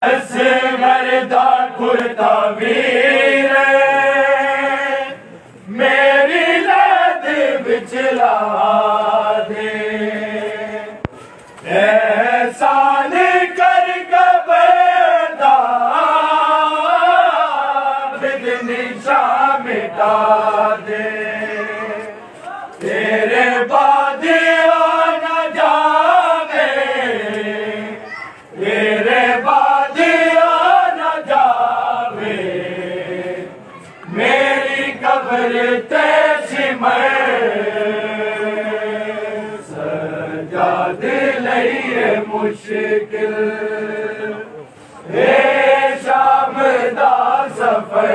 मरदा कुर्ता वीर मेरी लाद बिचला दे एहसान कर गबदा बिदनिशा मिटा दे तेरे बाद न जावे तेरे बाद न जावे मेरी कब्र तेरी सजा दिलैये मुश्किल शाम दा सफर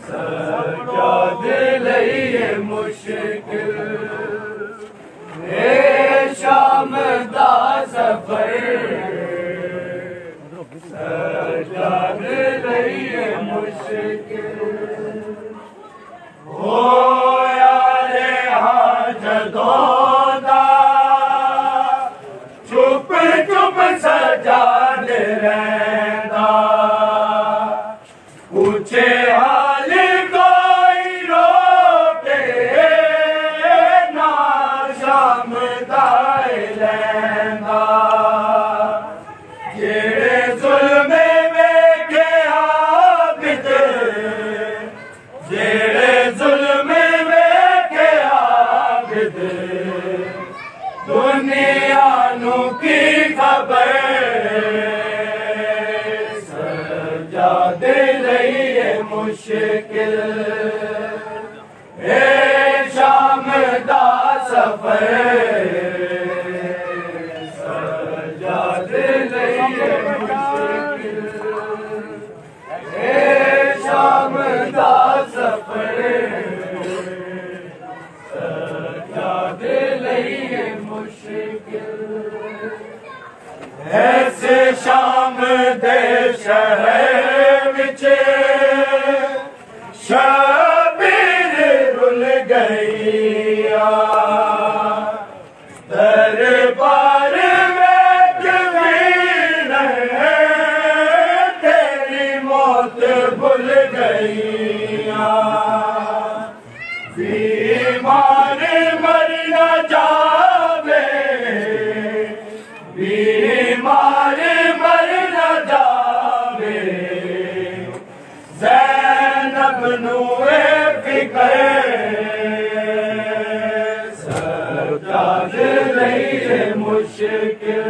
सजा दिलैये मुश्किल शाम दा सफर सजा दिलैये मुश्किल हो यारे हाँ जदों दा चुप चुप सजा दे रहंदा पूछे हाल कोई रोके ना शाम दाए लैंदा जेड़े जुल्म वेखे आबिद जेड़े जुल्म वेखे आबिद दुनिया नू की खबर सजा दिलैये मुश्किल शाम दा सफर सजा दिलैये मुश्किल शाम दा सफर सजा दिलैये मुश्किल ऐसे शाम दे शहर विच शबीर रुल गईया दरबार में वीर तेरी मौत भूल गईया बीमार मर न जावे बीमार मर न जावे ज़ैनब नू फिकर सजा दिलैये मुश्किल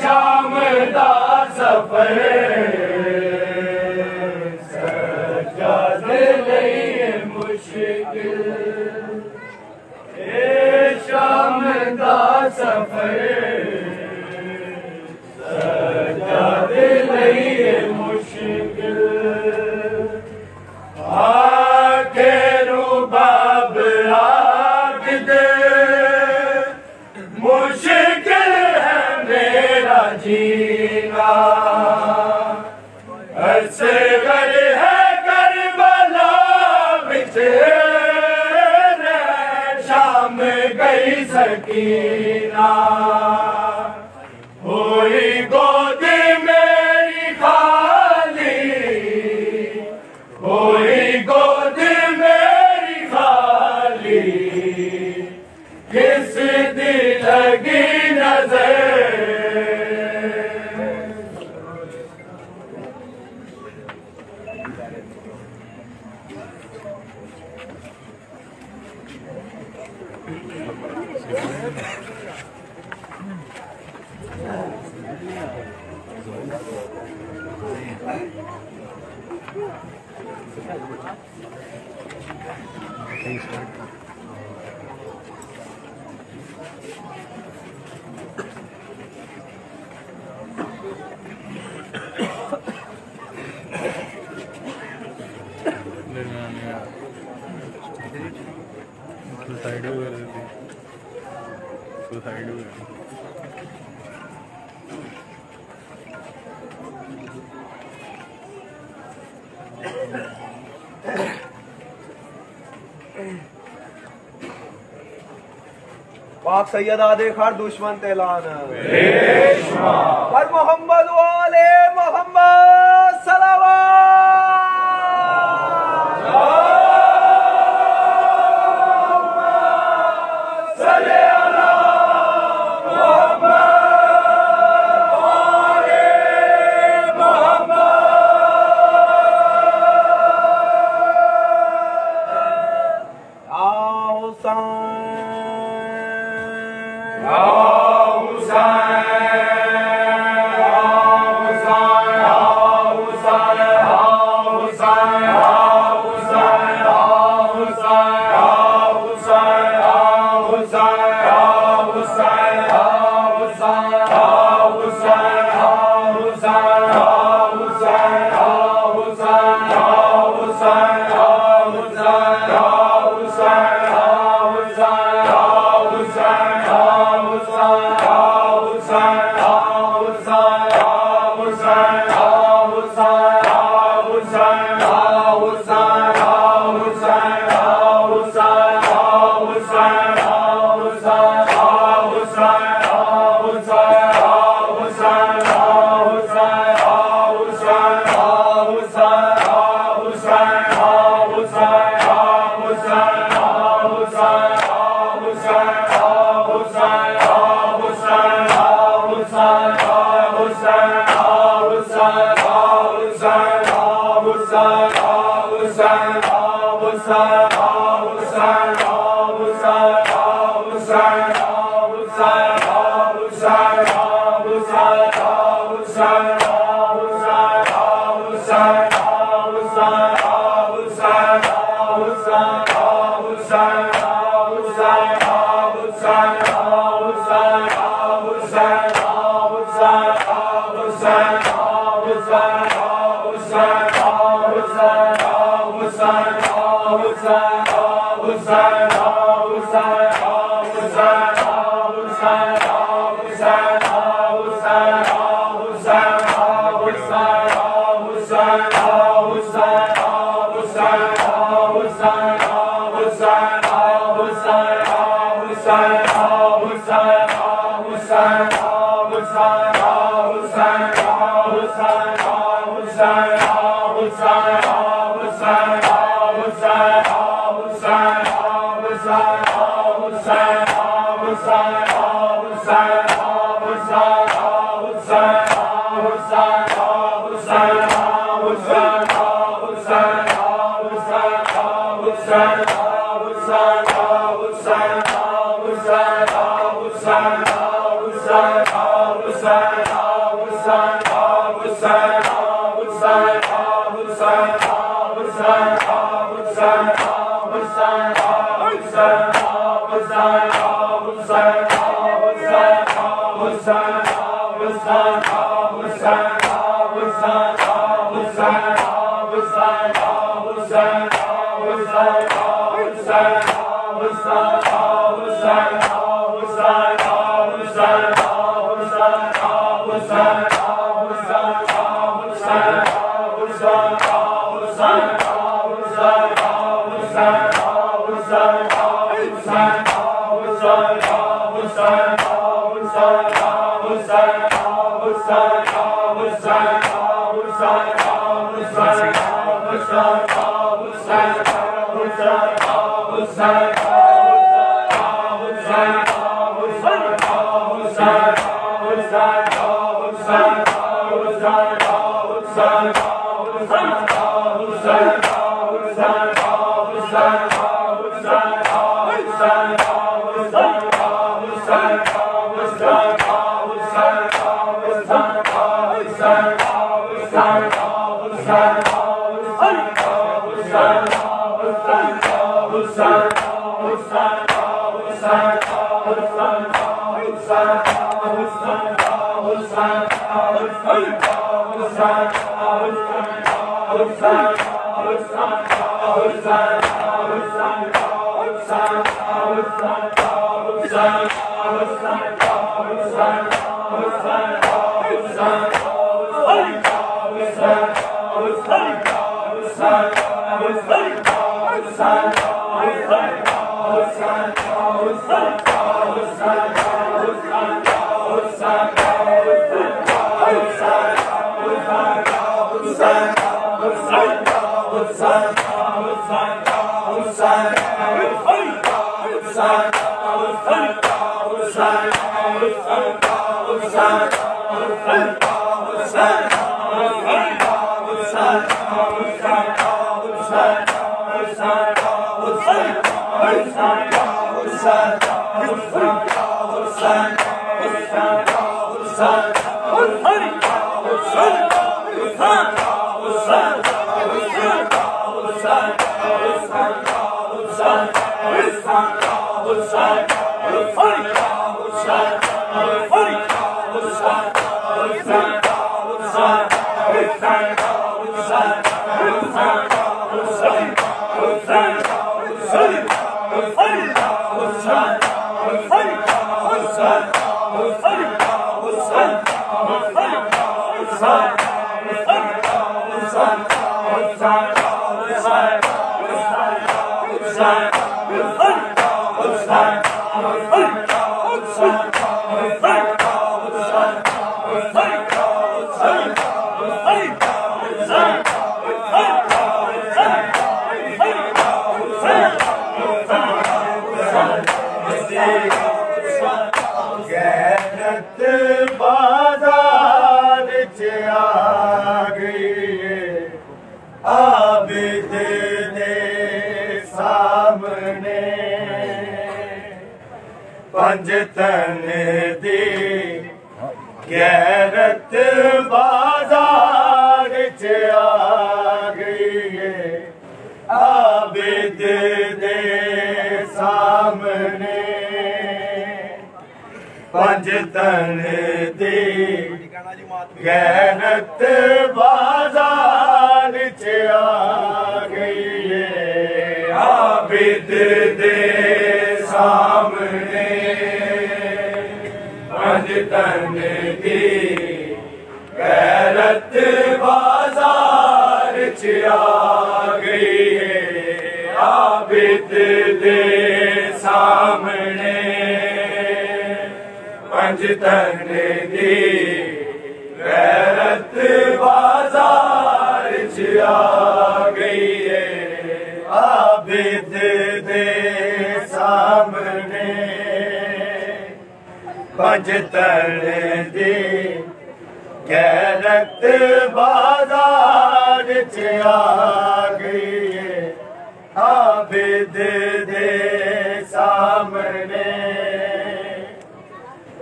शाम दा सफर सजा दिलैये मुश्किल शाम दा सफर सजा दिलैये मुश्किल आके रुबाब आबिद मुश्किल है मेरा जीना असगर है करबला बिच शाम गई सकीना हुई गोद मेरी खाली हुई गोद मेरी खाली किस दी लगी नजर साइड हो गए साइड हो गए पाक सैयदा देखर दुश्मन तेलान हर मोहम्मद वाले मोहम्मद सलावत पंजतन दी गैरत बाजार च आ गई है आबिद दे सामने पंजतन दी गैरत बाजार च आ गई है आबिद दे सामने पंजतन दी गैरत बाजार च आ गई है आबिद दे सामने पंजतन दी गैरत बाजार च आ गई है आबिद दे सामने पंजतन दी गैरत बाजार च आ गई है आबिद दे सामने पंजतन दी गैरत बाजार च आ गई है आबिद दे सामने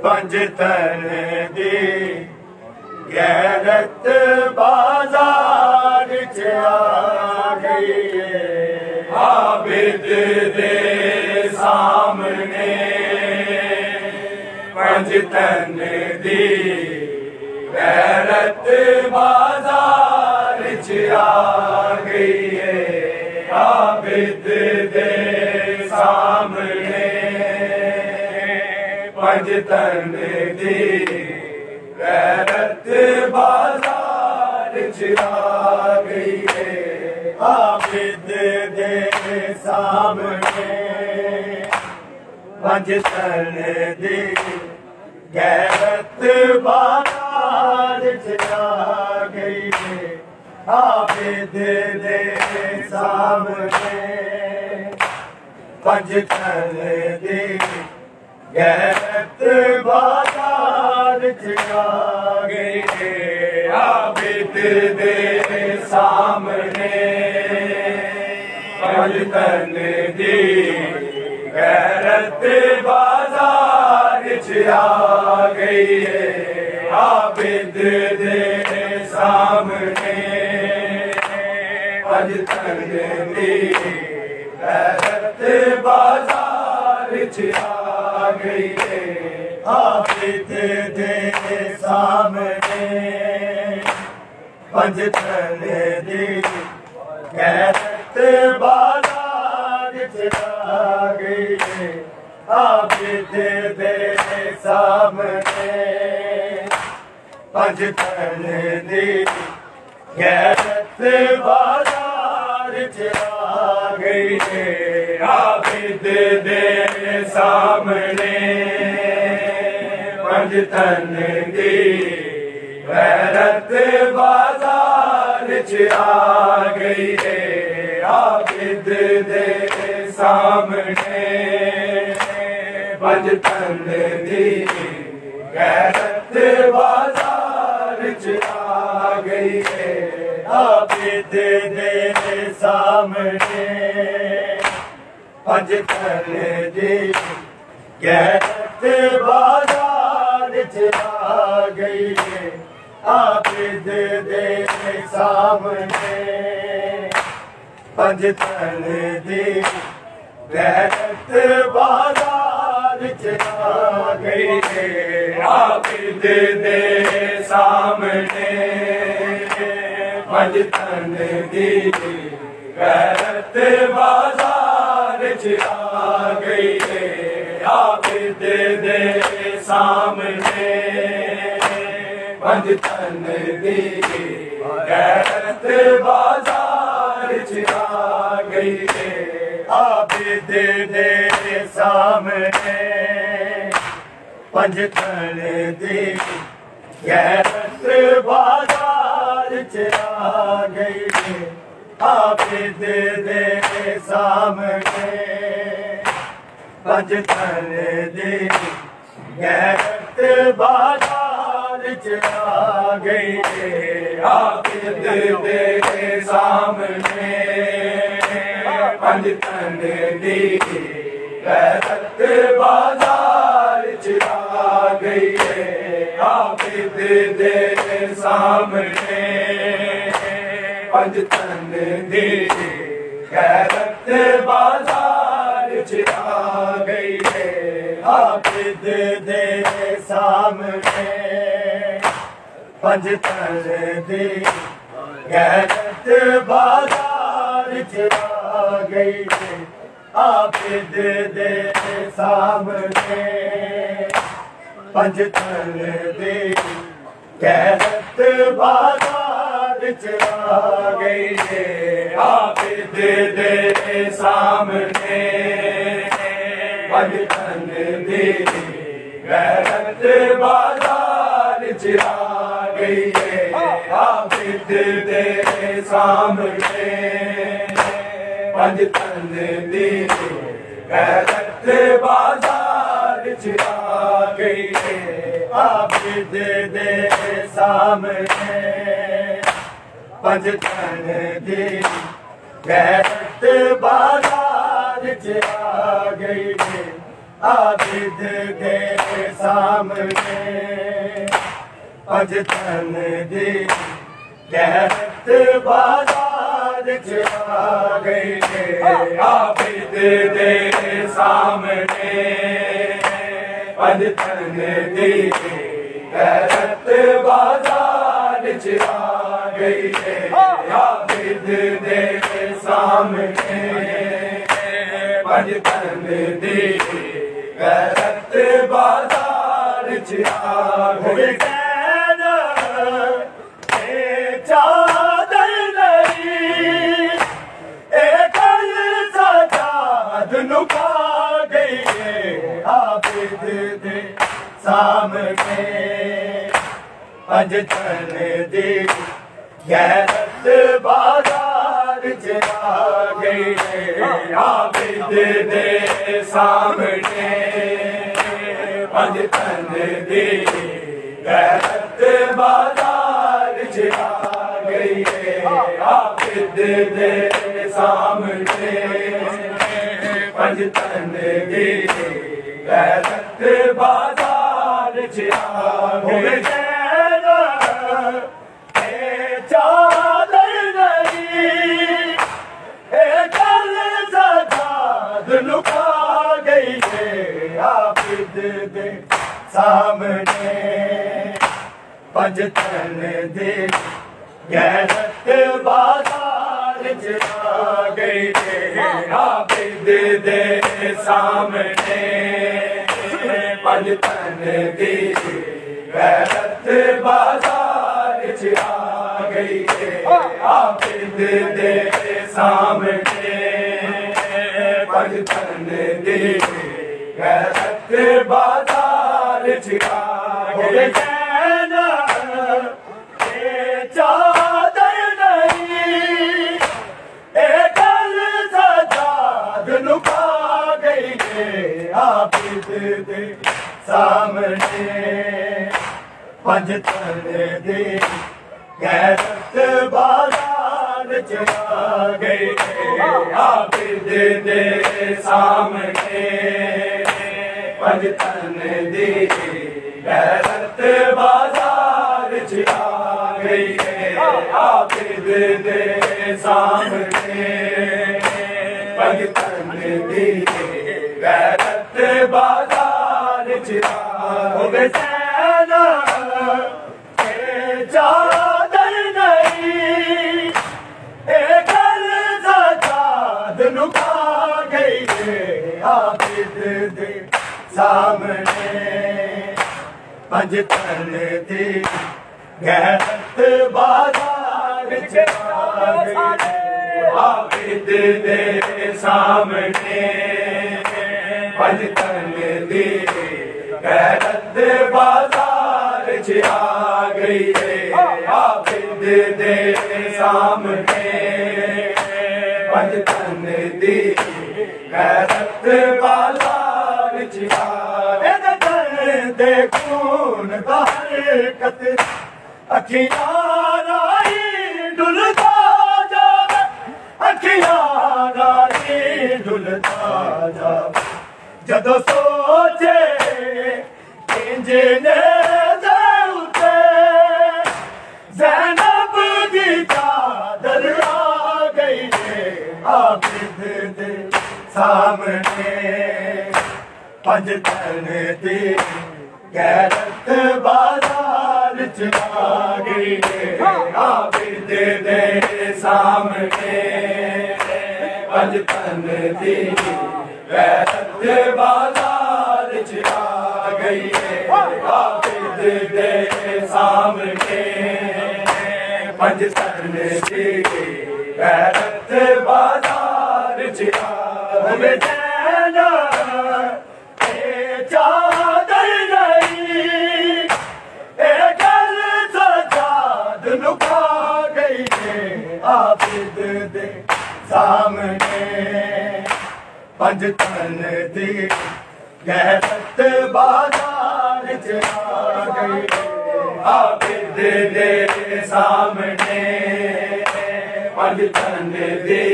पंजतन दी गैरत बाजार च आ गई है आबिद दे सामने पंजतन दी गैरत बाजार च आ गई है आबिद दे सामने पंजतन दी गैरत बाजार च आ गई है आबिद दे सामने पंजतन दी गैरत बाजार च आ गई है आबिद दे सामने पंजतन दी गैरत बाजार च आ गई है आबिद दे सामने पंजतन दी गैरत बाजार च आ गई है आबिद दे सामने पंजतन दी गैरत बाजार च आ गई है आबिद दे सामने पंजतन दी गैरत बाजार च आ गई है आबिद दे सामने पंजतन दी गैरत बाजार च आ गई है आबिद दे सामने पंजतन दी गैरत बाजार च आ गई है आबिद दे सामने पंज तन दी गैरत बाजार च आ गई है आबिद दे सामने पंज तन दी गैरत बाजार च आ गई है आबिद दे सामने पंज तन दी गैरत बाजार च आ गई है आबिद दे सामने पंज तन दी गैरत बाजार च आ गई है आबिद दे सामने पंज तन दी गैरत बाजार च आ गई है आबिद दे सामने पंज तन दी गैरत बाजार च आ गई है आबिद दे सामने पंज तन दी गैरत बाजार च आ गई है आबिद दे सामने पंज तन दी गैरत बाजार च आ गई है आबिद दे सामने पंज तन दी गैरत बाजार च आ गई है आबिद दे सामने पंज तन दी गैरत बाजार च आ गई है आबिद दे सामने पंज तन दी गैरत बाजार च आ गई है आबिद दे सामने पंज तन दी गैरत बाजार च आ गई है आबिद दे सामने पंज तन दी गैरत बाजार च आ गई है आबिद दे सामने पंज तन दी गैरत बाजार च आ गई है आबिद दे सामने पंज तन दी गैरत बाजार च आ गई है आबिद दे सामने पंज तन दी गैरत बाजार च आ गई चादर नहीं कल सजाद नुका गई है आबिद दे सामने पंज तन दी गैरत बाजार च आ गई है आबिद दे सामने पंज तन दी गैरत बाजार च आ गई है आबिद दे सामने पंज तन दी गैरत बाजार च आ गई चादर नहीं कल सजाद लुका गई है आबिद दे सामने पंज तन दी गैरत बाजार च आ गई है आबिद दे सामने पंज तन दी गैरत बाजार च आ गई है आबिद दे सामने पंज तन दी गैरत बाजार च आ गई चादर नहीं कल सजाद नुका गई है आबिद दे सामने पंज तन दी गैरत बाजार च आ गई आबिद दे सामने पंज तन दी गैरत बाजार च आ गई आबिद दे सामने पंज तन दी गैरत बाजार च आ गई चादर नहीं एक सजाद नुका गई आबिद दे सामने पंज तन दी गैरत बाजार च आ गई आबिद दे सामने पंज तन दी गैरत बाजार च आ गई आबिद दे सामने पंज तन दी गैरत बाजार च आ दे खून दा हरकत अखियां राही डुलदा जावे अखियां राही डुलदा जावे जदों सोचे इंजने ज़ैनब दी चादर आ गई आबिद दे सामने पंज तन दी गैरत बाजार च आ गई आबिद दे सामने पंज तन दी गैरत बाजार च आ गई आबिद दे सामने पंज तन दी गैरत बाजार च आ गई चादर नहीं एक सजाद नुका गई आबिद दे सामने पंज तन दी गैरत बाजार च आ गई आबिद दे सामने पंज तन दी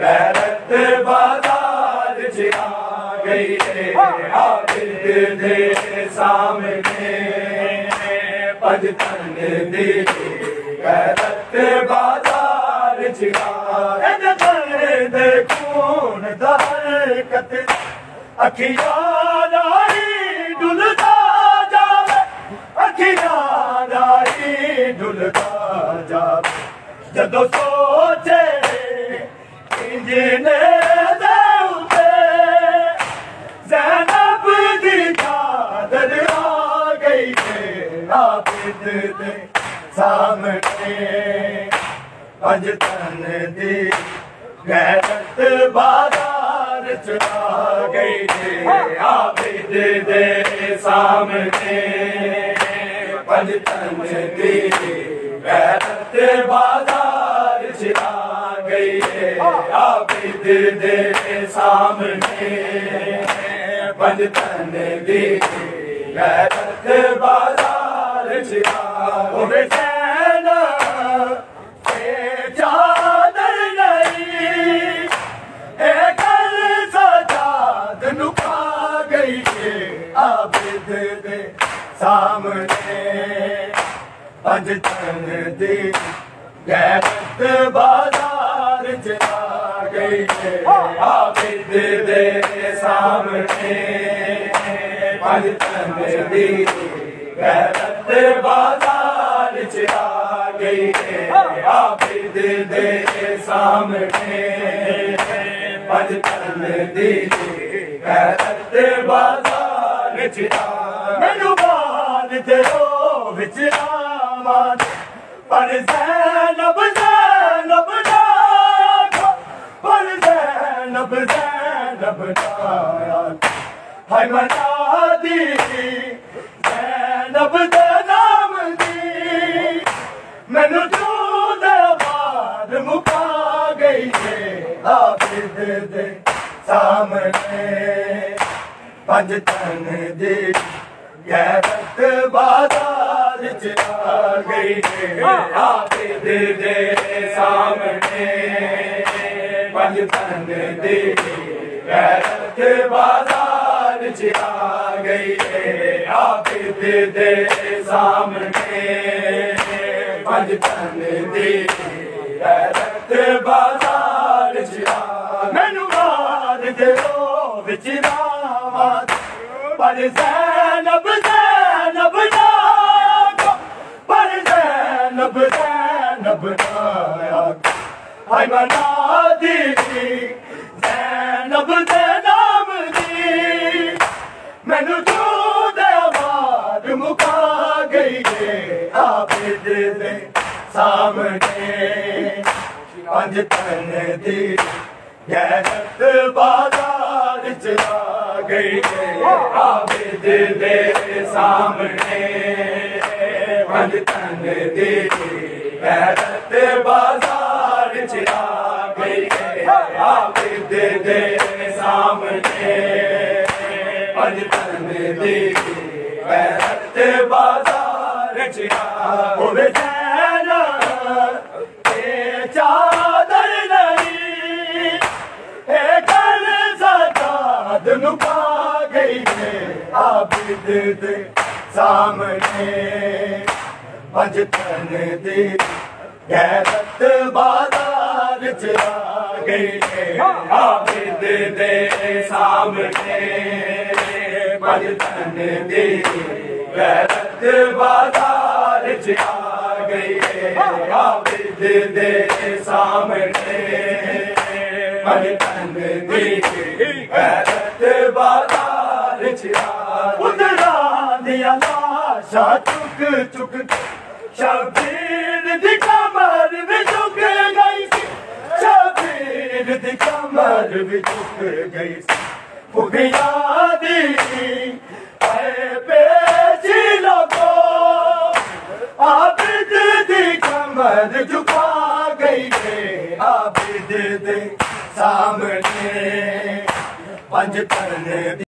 गैरत बाजार च आ गई आबिद दे सामने पंज तन दी गैरत बाजार च आ दे खून दा हरकत अखियां राही डुलदा जावे अखियां राही डुलदा जावे जदों सोचे इंजने ज़ैनब दी चादर आ गई आबिद दे सामने पंज तन दी गैरत बाजार च आ गई आबिद दे सामने पंज तन दी गैरत बाजार च आ गई आबिद दे सामने पंज तन दी गैरत बाजार च आ गई चादर नहीं एक सजाद नुका गई आबिद दे सामने पंज तन दी गैरत बाजार च आ गई आबिद दे सामने पंज तन दी गैरत बाजार च आ गई आबिद दे सामने पंज तन दी गैरत बाजार च आ मैनू बाल तेरो विच आवां पर ज़ैनब ज़ैनब पर ज़ैनब ज़ैनब हाय मना दी ज़ैनब दे नाम दी मैनू तू दे बाद मुका गई आबिद दे सामने पंज तन दी गैरत बाजार गई है आबिद दे सामने पंज तन दी गैरत बाजार च आ गई है आबिद दे सामने पंज तन दी गैरत बाजार च आ मैनू मार दे विच रावत पर ज़ैनब ज़ैनब ना पर ज़ैनब ज़ैनब ना हाय मना दी ज़ैनब दे नाम दी मैनू चूदे आवाज़ मुका गई है आबिद दे सामने पंज तन दी गैरत बाजार च आ गई है आबिद दे सामने पंज तन दी गैरत बाजार च आ गई है आबिद दे सामने पंज तन दी गैरत बाजार च आ होवे जैना ते चादर नहीं कल ज़कात नुका गई है आबिद दे सामने पंज तन दी गैरत बाजार च आ गई है आबिद दे सामने पंज तन दी गैरत बाजार च आ गई है आबिद दे सामने पंज तन दी गैरत बाजार च आ उधरा दिया लाशा चुक चुक शबीर दी कमर भी झुक गई शबीर दी कमर भी झुक गई फुगिया दी पेची लोगो आबिद दी कमर झुका गई है आबिद दे सामने पंज तन